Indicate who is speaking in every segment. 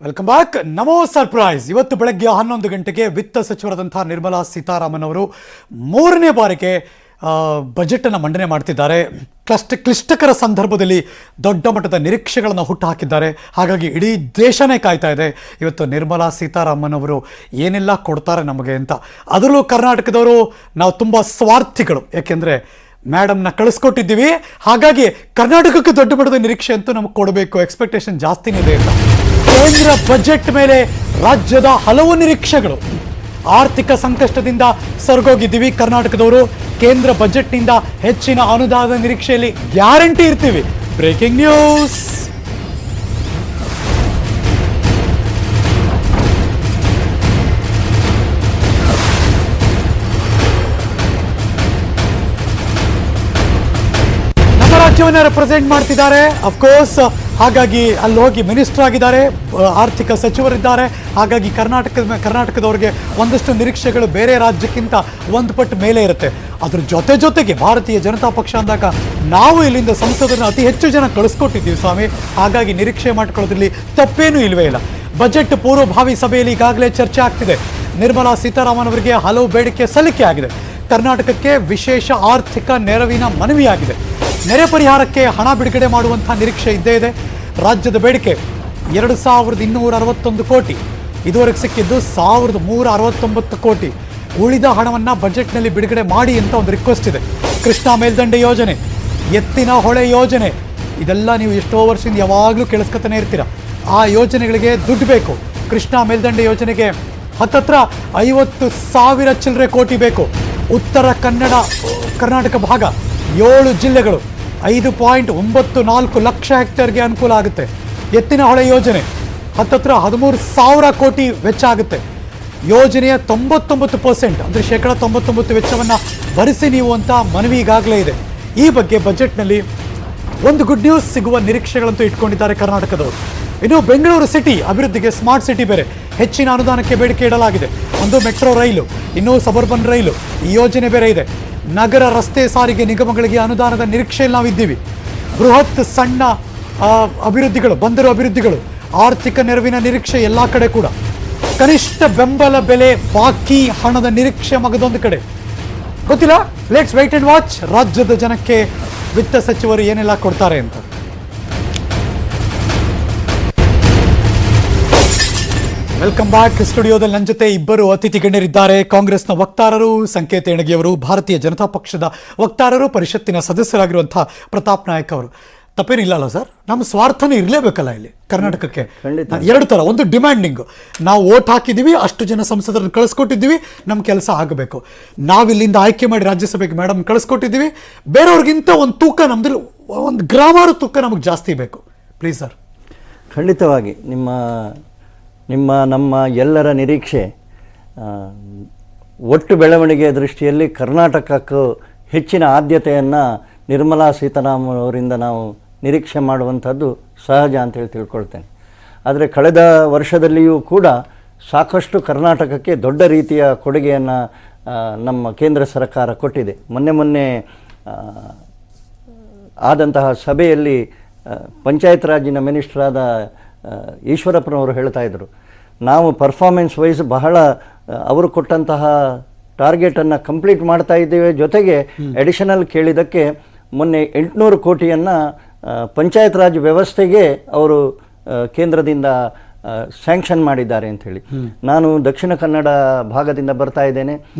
Speaker 1: Welcome back. ನಮೋ surprise. ಇವತ್ತು ಬೆಳಗ್ಗೆ 11 ಗಂಟೆಗೆ ವಿತ್ತ ಸಚಿವರಾದಂತಹ ನಿರ್ಮಲಾ ಸೀತಾರಾಮನ್ ಅವರು ಮೂರನೇ ಬಾರಿಗೆ ಬಜೆಟನ್ನು ಮಂಡನೆ ಮಾಡ್ತಿದ್ದಾರೆ. ಕ್ಲಿಷ್ಟಕರ ಸಂದರ್ಭದಲ್ಲಿ ದೊಡ್ಡ ಮಟ್ಟದ ನಿರೀಕ್ಷೆಗಳನ್ನು ಹುಟ್ಟುಹಾಕಿದ್ದಾರೆ. ಹಾಗಾಗಿ ಇಡೀ ದೇಶನೇ ಕಾಯ್ತಾ ಇದೆ ಇವತ್ತು ನಿರ್ಮಲಾ ಸೀತಾರಾಮನ್ ಅವರು ಏನೆಲ್ಲ ಕೊಡ್ತಾರೆ ನಮಗೆ ಅಂತ. ಅದರಲ್ಲೂ ಕರ್ನಾಟಕದವರು ನಾವು ತುಂಬ ಸ್ವಾರ್ಥಿಗಳು, ಯಾಕೆಂದರೆ ಮೇಡಮ್ನ ಕಳಿಸ್ಕೊಟ್ಟಿದ್ದೀವಿ, ಹಾಗಾಗಿ ಕರ್ನಾಟಕಕ್ಕೆ ದೊಡ್ಡ ಮಟ್ಟದ ನಿರೀಕ್ಷೆ ಅಂತೂ ನಮಗೆ ಕೊಡಬೇಕು, ಎಕ್ಸ್ಪೆಕ್ಟೇಷನ್ ಜಾಸ್ತಿನೇ ಇದೆ ಅಂತ. ಕೇಂದ್ರ ಬಜೆಟ್ ಮೇಲೆ ರಾಜ್ಯದ ಹಲವು ನಿರೀಕ್ಷೆಗಳು. ಆರ್ಥಿಕ ಸಂಕಷ್ಟದಿಂದ ಸೊರಗೋಗಿದ್ದೀವಿ ಕರ್ನಾಟಕದವರು, ಕೇಂದ್ರ ಬಜೆಟ್ನಿಂದ ಹೆಚ್ಚಿನ ಅನುದಾನದ ನಿರೀಕ್ಷೆಯಲ್ಲಿ ಗ್ಯಾರಂಟಿ ಇರ್ತೀವಿ. Breaking news. ರಾಜ್ಯವನ್ನ ರೆಪ್ರೆಸೆಂಟ್ ಮಾಡ್ತಿದ್ದಾರೆ ಅಫ್ಕೋರ್ಸ್, ಹಾಗಾಗಿ ಅಲ್ಲಿ ಹೋಗಿ ಮಿನಿಸ್ಟರ್ ಆಗಿದ್ದಾರೆ, ಆರ್ಥಿಕ ಸಚಿವರಿದ್ದಾರೆ. ಹಾಗಾಗಿ ಕರ್ನಾಟಕದವ್ರಿಗೆ ಒಂದಷ್ಟು ನಿರೀಕ್ಷೆಗಳು ಬೇರೆ ರಾಜ್ಯಕ್ಕಿಂತ ಒಂದು ಪಟ್ಟು ಮೇಲೆ ಇರುತ್ತೆ. ಅದ್ರ ಜೊತೆಗೆ ಭಾರತೀಯ ಜನತಾ ಪಕ್ಷ ಅಂದಾಗ ನಾವು ಇಲ್ಲಿಂದ ಸಂಸದರನ್ನ ಅತಿ ಹೆಚ್ಚು ಜನ ಕಳಿಸ್ಕೊಟ್ಟಿದ್ದೀವಿ ಸ್ವಾಮಿ, ಹಾಗಾಗಿ ನಿರೀಕ್ಷೆ ಮಾಡ್ಕೊಳ್ಳೋದ್ರಲ್ಲಿ ತಪ್ಪೇನೂ ಇಲ್ವೇ ಇಲ್ಲ. ಬಜೆಟ್ ಪೂರ್ವಭಾವಿ ಸಭೆಯಲ್ಲಿ ಈಗಾಗಲೇ ಚರ್ಚೆ ಆಗ್ತಿದೆ. ನಿರ್ಮಲಾ ಸೀತಾರಾಮನ್ ಅವರಿಗೆ ಹಲವು ಬೇಡಿಕೆ ಸಲ್ಲಿಕೆ ಆಗಿದೆ. ಕರ್ನಾಟಕಕ್ಕೆ ವಿಶೇಷ ಆರ್ಥಿಕ ನೆರವಿನ ಮನವಿಯಾಗಿದೆ. ನೆರೆ ಪರಿಹಾರಕ್ಕೆ ಹಣ ಬಿಡುಗಡೆ ಮಾಡುವಂಥ ನಿರೀಕ್ಷೆ ಇದ್ದೇ ಇದೆ. ರಾಜ್ಯದ ಬೇಡಿಕೆ 2261 ಕೋಟಿ, ಇದುವರೆಗೆ ಸಿಕ್ಕಿದ್ದು 1369 ಕೋಟಿ. ಉಳಿದ ಹಣವನ್ನು ಬಜೆಟ್ನಲ್ಲಿ ಬಿಡುಗಡೆ ಮಾಡಿ ಅಂತ ಒಂದು ರಿಕ್ವೆಸ್ಟ್ ಇದೆ. ಕೃಷ್ಣಾ ಮೇಲ್ದಂಡೆ ಯೋಜನೆ, ಎತ್ತಿನ ಹೊಳೆ ಯೋಜನೆ, ಇದೆಲ್ಲ ನೀವು ಎಷ್ಟೋ ವರ್ಷದಿಂದ ಯಾವಾಗಲೂ ಕೇಳಿಸ್ಕೊತಾನೆ ಇರ್ತೀರ. ಆ ಯೋಜನೆಗಳಿಗೆ ದುಡ್ಡು ಬೇಕು. ಕೃಷ್ಣಾ ಮೇಲ್ದಂಡೆ ಯೋಜನೆಗೆ ಹತ್ತತ್ರ 50,000 ಚಿಲ್ಲರೆ ಕೋಟಿ ಬೇಕು. ಉತ್ತರ ಕರ್ನಾಟಕ ಭಾಗ 7 ಜಿಲ್ಲೆಗಳು 5.94 ಲಕ್ಷ ಹೆಕ್ಟೇರ್ಗೆ ಅನುಕೂಲ ಆಗುತ್ತೆ. ಎತ್ತಿನ ಹೊಳೆ ಯೋಜನೆ ಹತ್ತತ್ರ 13,000 ಕೋಟಿ ವೆಚ್ಚ ಆಗುತ್ತೆ. ಯೋಜನೆಯ 99% ಅಂದರೆ 99% ವೆಚ್ಚವನ್ನು ಭರಿಸಿ ನೀವು ಅಂತ ಮನವಿ ಈಗಾಗಲೇ ಇದೆ. ಈ ಬಗ್ಗೆ ಬಜೆಟ್ನಲ್ಲಿ ಒಂದು ಗುಡ್ ನ್ಯೂಸ್ ಸಿಗುವ ನಿರೀಕ್ಷೆಗಳಂತೂ ಇಟ್ಕೊಂಡಿದ್ದಾರೆ ಕರ್ನಾಟಕದವರು. ಇನ್ನು ಬೆಂಗಳೂರು ಸಿಟಿ ಅಭಿವೃದ್ಧಿಗೆ ಸ್ಮಾರ್ಟ್ ಸಿಟಿ ಬೇರೆ ಹೆಚ್ಚಿನ ಅನುದಾನಕ್ಕೆ ಬೇಡಿಕೆ ಇಡಲಾಗಿದೆ. ಒಂದು ಮೆಟ್ರೋ ರೈಲು, ಇನ್ನೂ ಸಬರ್ಬನ್ ರೈಲು, ಈ ಯೋಜನೆ ಬೇರೆ ಇದೆ. ನಗರ ರಸ್ತೆ ಸಾರಿಗೆ ನಿಗಮಗಳಿಗೆ ಅನುದಾನದ ನಿರೀಕ್ಷೆಯಲ್ಲಿ ನಾವಿದ್ದೀವಿ. ಬೃಹತ್ ಸಣ್ಣ ಅಭಿವೃದ್ಧಿಗಳು, ಬಂದರು ಅಭಿವೃದ್ಧಿಗಳು, ಆರ್ಥಿಕ ನೆರವಿನ ನಿರೀಕ್ಷೆ ಎಲ್ಲ ಕಡೆ ಕೂಡ. ಕನಿಷ್ಠ ಬೆಂಬಲ ಬೆಲೆ ಬಾಕಿ ಹಣದ ನಿರೀಕ್ಷೆ ಮಗದೊಂದು ಕಡೆ. ಗೊತ್ತಿಲ್ಲ, ಲೆಟ್ಸ್ ವೇಟ್ ಅಂಡ್ ವಾಚ್ ರಾಜ್ಯದ ಜನಕ್ಕೆ ವಿತ್ತ ಸಚಿವರು ಏನೆಲ್ಲ ಕೊಡ್ತಾರೆ ಅಂತ. Welcome back. ಸ್ಟುಡಿಯೋದಲ್ಲಿ ನನ್ನ ಜೊತೆ ಇಬ್ಬರು ಅತಿಥಿ ಗಣ್ಯರಿದ್ದಾರೆ. ಕಾಂಗ್ರೆಸ್ನ ವಕ್ತಾರರು ಸಂಕೇತ್ ಎಣಗಿಯವರು, ಭಾರತೀಯ ಜನತಾ ಪಕ್ಷದ ವಕ್ತಾರರು, ಪರಿಷತ್ತಿನ ಸದಸ್ಯರಾಗಿರುವಂತಹ ಪ್ರತಾಪ್ ನಾಯಕ್ ಅವರು. ತಪ್ಪೇನಿಲ್ಲಲ್ಲ ಸರ್, ನಮ್ಮ ಸ್ವಾರ್ಥನೇ ಇರಲೇಬೇಕಲ್ಲ ಇಲ್ಲಿ ಕರ್ನಾಟಕಕ್ಕೆ. ಎರಡು ಥರ, ಒಂದು ಡಿಮ್ಯಾಂಡಿಂಗ್, ನಾವು ಓಟ್ ಹಾಕಿದ್ದೀವಿ, ಅಷ್ಟು ಜನ ಸಂಸದರನ್ನು ಕಳಿಸ್ಕೊಟ್ಟಿದ್ದೀವಿ, ನಮ್ಮ ಕೆಲಸ ಆಗಬೇಕು. ನಾವಿಲ್ಲಿಂದ ಆಯ್ಕೆ ಮಾಡಿ ರಾಜ್ಯಸಭೆಗೆ ಮೇಡಮ್ ಕಳಿಸ್ಕೊಟ್ಟಿದ್ದೀವಿ, ಬೇರೆಯವ್ರಿಗಿಂತ ಒಂದು ತೂಕ ನಮ್ಮದಲ್ಲಿ, ಒಂದು ಗ್ರಾಮಾರು ತೂಕ ನಮಗೆ ಜಾಸ್ತಿ ಬೇಕು. Please sir.
Speaker 2: ಖಂಡಿತವಾಗಿ ನಮ್ಮ ಎಲ್ಲರ ನಿರೀಕ್ಷೆ ಒಟ್ಟು ಬೆಳವಣಿಗೆಯ ದೃಷ್ಟಿಯಲ್ಲಿ ಕರ್ನಾಟಕಕ್ಕೂ ಹೆಚ್ಚಿನ ಆದ್ಯತೆಯನ್ನು ನಿರ್ಮಲಾ ಸೀತಾರಾಮನ್ ಅವರಿಂದ ನಾವು ನಿರೀಕ್ಷೆ ಮಾಡುವಂಥದ್ದು ಸಹಜ ಅಂತೇಳಿ ತಿಳ್ಕೊಳ್ತೇನೆ. ಆದರೆ ಕಳೆದ ವರ್ಷದಲ್ಲಿಯೂ ಕೂಡ ಸಾಕಷ್ಟು ಕರ್ನಾಟಕಕ್ಕೆ ದೊಡ್ಡ ರೀತಿಯ ಕೊಡುಗೆಯನ್ನು ನಮ್ಮ ಕೇಂದ್ರ ಸರ್ಕಾರ ಕೊಟ್ಟಿದೆ. ಮೊನ್ನೆ ಆದಂತಹ ಸಭೆಯಲ್ಲಿ ಪಂಚಾಯತ್ ರಾಜಿನ ಮಿನಿಸ್ಟ್ರಾದ ಈಶ್ವರಪ್ಪನವರು ಹೇಳ್ತಾ ಇದ್ದರು, ನಾವು ಪರ್ಫಾರ್ಮೆನ್ಸ್ ವೈಸ್ ಬಹಳ ಅವರು ಕೊಟ್ಟಂತಹ ಟಾರ್ಗೆಟನ್ನು ಕಂಪ್ಲೀಟ್ ಮಾಡ್ತಾ ಇದ್ದೇವೆ, ಜೊತೆಗೆ ಅಡಿಷನಲ್ ಕೇಳಿದ್ದಕ್ಕೆ ಮೊನ್ನೆ 800 ಕೋಟಿಯನ್ನು ಪಂಚಾಯತ್ ರಾಜ್ ವ್ಯವಸ್ಥೆಗೆ ಅವರು ಕೇಂದ್ರದಿಂದ ಸ್ಯಾಂಕ್ಷನ್ ಮಾಡಿದ್ದಾರೆ ಅಂಥೇಳಿ. ನಾನು ದಕ್ಷಿಣ ಕನ್ನಡ ಭಾಗದಿಂದ ಬರ್ತಾ ಇದ್ದೇನೆ.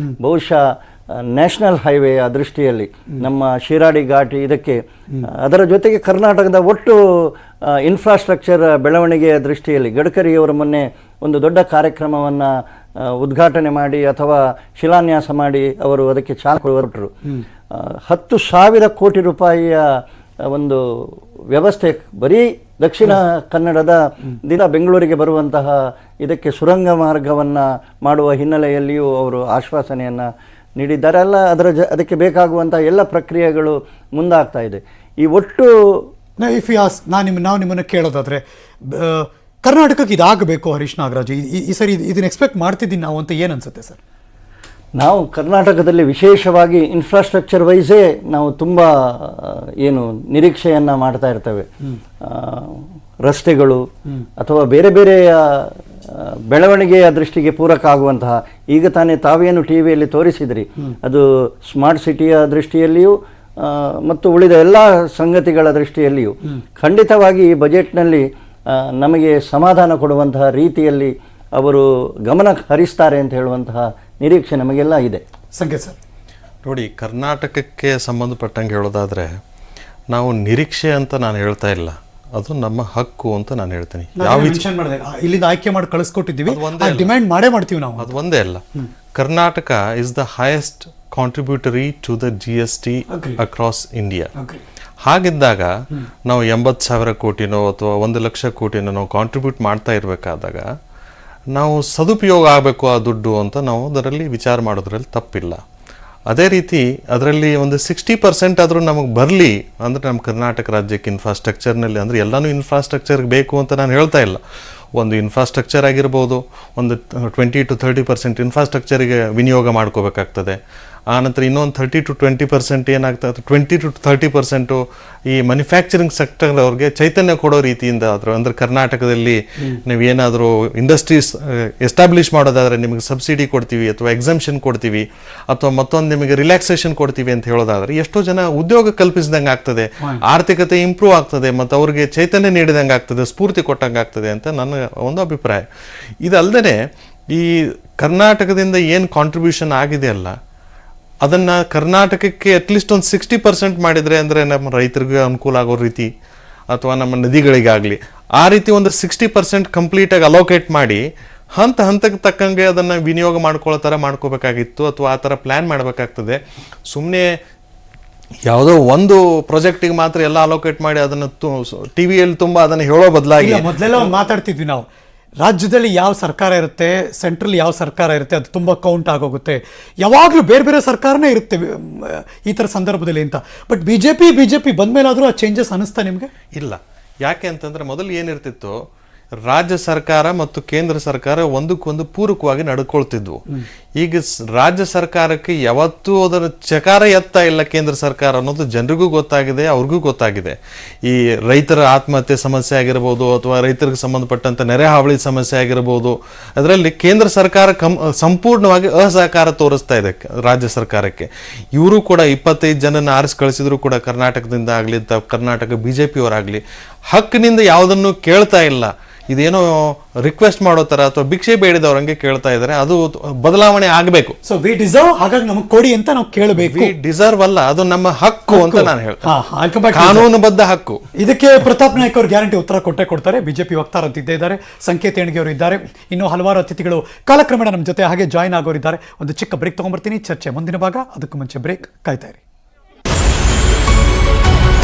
Speaker 2: ಬಹುಶಃ ನ್ಯಾಷನಲ್ ಹೈವೇಯ ದೃಷ್ಟಿಯಲ್ಲಿ ನಮ್ಮ ಶಿರಾಡಿ ಘಾಟಿ ಇದಕ್ಕೆ, ಅದರ ಜೊತೆಗೆ ಕರ್ನಾಟಕದ ಒಟ್ಟು ಇನ್ಫ್ರಾಸ್ಟ್ರಕ್ಚರ್ ಬೆಳವಣಿಗೆಯ ದೃಷ್ಟಿಯಲ್ಲಿ ಗಡ್ಕರಿಯವರು ಮೊನ್ನೆ ಒಂದು ದೊಡ್ಡ ಕಾರ್ಯಕ್ರಮವನ್ನು ಉದ್ಘಾಟನೆ ಮಾಡಿ ಅಥವಾ ಶಿಲಾನ್ಯಾಸ ಮಾಡಿ ಅವರು ಅದಕ್ಕೆ ಚಾಲನೆ ಹೊರಟರು. 10,000 ಕೋಟಿ ರೂಪಾಯಿಯ ಒಂದು ವ್ಯವಸ್ಥೆ ಬರೀ ದಕ್ಷಿಣ ಕನ್ನಡದ ದಿನ ಬೆಂಗಳೂರಿಗೆ ಬರುವಂತಹ ಇದಕ್ಕೆ ಸುರಂಗ ಮಾರ್ಗವನ್ನು ಮಾಡುವ ಹಿನ್ನೆಲೆಯಲ್ಲಿಯೂ ಅವರು ಆಶ್ವಾಸನೆಯನ್ನು ನೀಡಿದ್ದಾರೆ. ಅದಕ್ಕೆ ಬೇಕಾಗುವಂಥ ಎಲ್ಲ ಪ್ರಕ್ರಿಯೆಗಳು ಮುಂದಾಗ್ತಾ ಇದೆ. ಈ ಒಟ್ಟು
Speaker 1: ನಾವು ನಿಮ್ಮನ್ನು ಕೇಳೋದಾದರೆ, ಕರ್ನಾಟಕಕ್ಕೆ ಇದಾಗಬೇಕು ಹರೀಶ್ ನಾಗರಾಜ್, ಈ ಸರಿ ಇದನ್ನು ಎಕ್ಸ್ಪೆಕ್ಟ್ ಮಾಡ್ತಿದ್ದೀನಿ ನಾವು ಅಂತ ಏನು ಅನ್ಸುತ್ತೆ ಸರ್?
Speaker 2: ನಾವು ಕರ್ನಾಟಕದಲ್ಲಿ ವಿಶೇಷವಾಗಿ ಇನ್ಫ್ರಾಸ್ಟ್ರಕ್ಚರ್ ವೈಸೇ ನಾವು ತುಂಬ ನಿರೀಕ್ಷೆಯನ್ನು ಮಾಡ್ತಾ ಇರ್ತೇವೆ. ರಸ್ತೆಗಳು ಅಥವಾ ಬೇರೆ ಬೇರೆಯ ಬೆಳವಣಿಗೆಯ ದೃಷ್ಟಿಗೆ ಪೂರಕ ಆಗುವಂತಹ, ಈಗ ತಾನೇ ತಾವೇನು ಟಿ ವಿಯಲ್ಲಿ ತೋರಿಸಿದ್ರಿ, ಅದು ಸ್ಮಾರ್ಟ್ ಸಿಟಿಯ ದೃಷ್ಟಿಯಲ್ಲಿಯೂ ಮತ್ತು ಉಳಿದ ಎಲ್ಲ ಸಂಗತಿಗಳ ದೃಷ್ಟಿಯಲ್ಲಿಯೂ ಖಂಡಿತವಾಗಿ ಈ ಬಜೆಟ್ನಲ್ಲಿ ನಮಗೆ ಸಮಾಧಾನ ಕೊಡುವಂತಹ ರೀತಿಯಲ್ಲಿ ಅವರು ಗಮನ ಹರಿಸ್ತಾರೆ ಅಂತ ಹೇಳುವಂತಹ ನಿರೀಕ್ಷೆ ನಮಗೆಲ್ಲ ಇದೆ.
Speaker 1: ಸಂಕೇತ್ ಸರ್,
Speaker 3: ನೋಡಿ, ಕರ್ನಾಟಕಕ್ಕೆ ಸಂಬಂಧಪಟ್ಟಂಗೆ ಹೇಳೋದಾದರೆ ನಾವು ನಿರೀಕ್ಷೆ ಅಂತ ನಾನು ಹೇಳ್ತಾ ಇಲ್ಲ, ಅದು ನಮ್ಮ ಹಕ್ಕು ಅಂತ ನಾನು ಹೇಳ್ತೀನಿ.
Speaker 1: ಇಲ್ಲಿಂದ ಆಯ್ಕೆ ಮಾಡಿ ಕಳಿಸ್ಕೊಟ್ಟಿದ್ದೀವಿ, ಡಿಮ್ಯಾಂಡ್ ಮಾಡೇ ಮಾಡ್ತೀವಿ ನಾವು.
Speaker 3: ಅದು ಒಂದೇ ಅಲ್ಲ, Karnataka is the highest contributory to the GST across India. ಹಾಗಿದ್ದಾಗ ನಾವು 80,000 ಕೋಟಿನೋ ಅಥವಾ 1,00,000 ಕೋಟಿನೋ ನಾವು ಕಾಂಟ್ರಿಬ್ಯೂಟ್ ಮಾಡ್ತಾ ಇರಬೇಕಾದಾಗ ನಾವು ಸದುಪಯೋಗ ಆಗಬೇಕು ಆ ದುಡ್ಡು ಅಂತ ನಾವು ಅದರಲ್ಲಿ ವಿಚಾರ ಮಾಡೋದ್ರಲ್ಲಿ ತಪ್ಪಿಲ್ಲ. ಅದೇ ರೀತಿ ಅದರಲ್ಲಿ ಒಂದು 60% ಆದರೂ ನಮಗೆ ಬರಲಿ ಅಂದರೆ ನಮ್ಮ ಕರ್ನಾಟಕ ರಾಜ್ಯಕ್ಕೆ ಇನ್ಫ್ರಾಸ್ಟ್ರಕ್ಚರ್ನಲ್ಲಿ, ಅಂದರೆ ಎಲ್ಲನೂ ಇನ್ಫ್ರಾಸ್ಟ್ರಕ್ಚರ್ಗೆ ಬೇಕು ಅಂತ ನಾನು ಹೇಳ್ತಾ ಇಲ್ಲ. ಒಂದು ಇನ್ಫ್ರಾಸ್ಟ್ರಕ್ಚರ್ ಆಗಿರ್ಬೋದು, ಒಂದು 20 to 30% ಇನ್ಫ್ರಾಸ್ಟ್ರಕ್ಚರಿಗೆ ವಿನಿಯೋಗ ಮಾಡ್ಕೋಬೇಕಾಗ್ತದೆ. ಆನಂತರ ಇನ್ನೊಂದು 30 to 20% ಏನಾಗ್ತದೆ, 20 to 30% ಈ ಮ್ಯಾನುಫ್ಯಾಕ್ಚರಿಂಗ್ ಸೆಕ್ಟರ್ ಅವ್ರಿಗೆ ಚೈತನ್ಯ ಕೊಡೋ ರೀತಿಯಿಂದ ಆದರೂ, ಅಂದರೆ ಕರ್ನಾಟಕದಲ್ಲಿ ನೀವೇನಾದರೂ ಇಂಡಸ್ಟ್ರೀಸ್ ಎಸ್ಟಾಬ್ಲಿಷ್ ಮಾಡೋದಾದರೆ ನಿಮಗೆ ಸಬ್ಸಿಡಿ ಕೊಡ್ತೀವಿ ಅಥವಾ ಎಕ್ಸಮ್ಷನ್ ಕೊಡ್ತೀವಿ ಅಥವಾ ಮತ್ತೊಂದು ನಿಮಗೆ ರಿಲ್ಯಾಕ್ಸೇಷನ್ ಕೊಡ್ತೀವಿ ಅಂತ ಹೇಳೋದಾದರೆ ಎಷ್ಟೋ ಜನ ಉದ್ಯೋಗ ಕಲ್ಪಿಸಿದಂಗೆ ಆಗ್ತದೆ, ಆರ್ಥಿಕತೆ ಇಂಪ್ರೂವ್ ಆಗ್ತದೆ ಮತ್ತು ಅವ್ರಿಗೆ ಚೈತನ್ಯ ನೀಡಿದಂಗೆ ಆಗ್ತದೆ, ಸ್ಫೂರ್ತಿ ಕೊಟ್ಟಂಗೆ ಆಗ್ತದೆ ಅಂತ ನನ್ನ ಒಂದು ಅಭಿಪ್ರಾಯ. ಇದಲ್ಲದೆ ಈ ಕರ್ನಾಟಕದಿಂದ ಏನು ಕಾಂಟ್ರಿಬ್ಯೂಷನ್ ಆಗಿದೆ ಅಲ್ಲ, ಅದನ್ನು ಕರ್ನಾಟಕಕ್ಕೆ ಅಟ್ಲೀಸ್ಟ್ ಒಂದು 60% ಮಾಡಿದರೆ, ಅಂದರೆ ನಮ್ಮ ರೈತರಿಗೆ ಅನುಕೂಲ ಆಗೋ ರೀತಿ ಅಥವಾ ನಮ್ಮ ನದಿಗಳಿಗಾಗಲಿ ಆ ರೀತಿ ಒಂದು 60% ಕಂಪ್ಲೀಟಾಗಿ ಅಲೋಕೇಟ್ ಮಾಡಿ ಹಂತ ಹಂತಕ್ಕೆ ತಕ್ಕಂಗೆ ಅದನ್ನು ವಿನಿಯೋಗ ಮಾಡ್ಕೊಳ್ಳೋ ಥರ ಮಾಡ್ಕೋಬೇಕಾಗಿತ್ತು ಅಥವಾ ಆ ಥರ ಪ್ಲ್ಯಾನ್ ಮಾಡಬೇಕಾಗ್ತದೆ. ಸುಮ್ಮನೆ ಯಾವುದೋ ಒಂದು ಪ್ರಾಜೆಕ್ಟಿಗೆ ಮಾತ್ರ ಎಲ್ಲ ಅಲೋಕೇಟ್ ಮಾಡಿ ಅದನ್ನು ಟಿವಿಯಲ್ಲಿ ತುಂಬ ಅದನ್ನು ಹೇಳೋ ಬದಲಾಗಿ,
Speaker 1: ಮೊದಲೆಲ್ಲ ಮಾತಾಡ್ತಿದ್ವಿ ನಾವು, ರಾಜ್ಯದಲ್ಲಿ ಯಾವ ಸರ್ಕಾರ ಇರುತ್ತೆ, ಸೆಂಟ್ರಲ್ ಯಾವ ಸರ್ಕಾರ ಇರುತ್ತೆ, ಅದು ತುಂಬ ಕೌಂಟ್ ಆಗೋಗುತ್ತೆ, ಯಾವಾಗಲೂ ಬೇರೆ ಬೇರೆ ಸರ್ಕಾರನೇ ಇರುತ್ತೆ ಈ ಥರ ಸಂದರ್ಭದಲ್ಲಿ ಅಂತ. ಬಟ್ ಬಿ ಜೆ ಪಿ ಬಂದಮೇಲಾದರೂ ಆ ಚೇಂಜಸ್ ಅನ್ನಿಸ್ತಾ ನಿಮಗೆ?
Speaker 3: ಇಲ್ಲ. ಯಾಕೆ ಅಂತಂದರೆ ಮೊದಲು ಏನಿರ್ತಿತ್ತು, ರಾಜ್ಯ ಸರ್ಕಾರ ಮತ್ತು ಕೇಂದ್ರ ಸರ್ಕಾರ ಒಂದಕ್ಕೊಂದು ಪೂರಕವಾಗಿ ನಡ್ಕೊಳ್ತಿದ್ವು. ಈಗ ರಾಜ್ಯ ಸರ್ಕಾರಕ್ಕೆ ಯಾವತ್ತೂ ಅದರ ಚಕಾರ ಎತ್ತಾ ಇಲ್ಲ ಕೇಂದ್ರ ಸರ್ಕಾರ ಅನ್ನೋದು ಜನರಿಗೂ ಗೊತ್ತಾಗಿದೆ, ಅವ್ರಿಗೂ ಗೊತ್ತಾಗಿದೆ. ಈ ರೈತರ ಆತ್ಮಹತ್ಯೆ ಸಮಸ್ಯೆ ಆಗಿರ್ಬೋದು ಅಥವಾ ರೈತರಿಗೆ ಸಂಬಂಧಪಟ್ಟಂಥ ನೆರೆ ಹಾವಳಿ ಸಮಸ್ಯೆ ಆಗಿರ್ಬೋದು, ಅದರಲ್ಲಿ ಕೇಂದ್ರ ಸರ್ಕಾರ ಸಂಪೂರ್ಣವಾಗಿ ಅಸಹಕಾರ ತೋರಿಸ್ತಾ ಇದೆ ರಾಜ್ಯ ಸರ್ಕಾರಕ್ಕೆ. ಇವರು ಕೂಡ 25 ಜನನ ಆರಿಸಿ ಕಳಿಸಿದ್ರು ಕೂಡ ಕರ್ನಾಟಕದಿಂದ ಆಗಲಿ ಕರ್ನಾಟಕ BJP ಅವರಾಗಲಿ ಹಕ್ಕಿನಿಂದ ಯಾವುದನ್ನು ಕೇಳ್ತಾ ಇಲ್ಲ. ಇದೇನೋ ರಿಕ್ವೆಸ್ಟ್ ಮಾಡೋ ತರ ಅಥವಾ ಭಿಕ್ಷೆ ಬೇಡಿದವರಂಗೆ ಕೇಳ್ತಾ ಇದ್ದಾರೆ. ಅದು ಬದಲಾವಣೆ ಆಗಬೇಕು.
Speaker 1: ಸೊ ವಿ ಡಿಸರ್ವ್, ಹಾಗಾಗಿ ನಮಗೆ ಕೊಡಿ ಅಂತ ನಾವು ಕೇಳಬೇಕು.
Speaker 3: ವಿ ಡಿಸರ್ವ್ ಅಲ್ಲ, ಅದು ನಮ್ಮ ಹಕ್ಕು ಅಂತ ನಾನು ಹೇಳ್ತೇನೆ, ಕಾನೂನುಬದ್ಧ ಹಕ್ಕು.
Speaker 1: ಇದಕ್ಕೆ ಪ್ರತಾಪ್ ನಾಯ್ಕ ಅವರು ಗ್ಯಾರಂಟಿ ಉತ್ತರ ಕೊಡ್ತಾರೆ. ಬಿಜೆಪಿ ವಕ್ತಾರ ಅಂತ ಇದ್ದೇ ಇದ್ದಾರೆ, ಸಂಕೇತ್ ಹೆಣ್ಗೆ ಅವರು ಇದ್ದಾರೆ, ಇನ್ನು ಹಲವಾರು ಅತಿಥಿಗಳು ಕಾಲಕ್ರಮೇಣ ನಮ್ಮ ಜೊತೆ ಹಾಗೆ ಜಾಯಿನ್ ಆಗೋರಿದ್ದಾರೆ. ಒಂದು ಚಿಕ್ಕ ಬ್ರೇಕ್ ತಗೊಂಡ್ಬರ್ತೀನಿ, ಚರ್ಚೆ ಮುಂದಿನ ಭಾಗ. ಅದಕ್ಕೂ ಮುಂಚೆ ಬ್ರೇಕ್, ಕಾಯ್ತಾ ಇರಿ.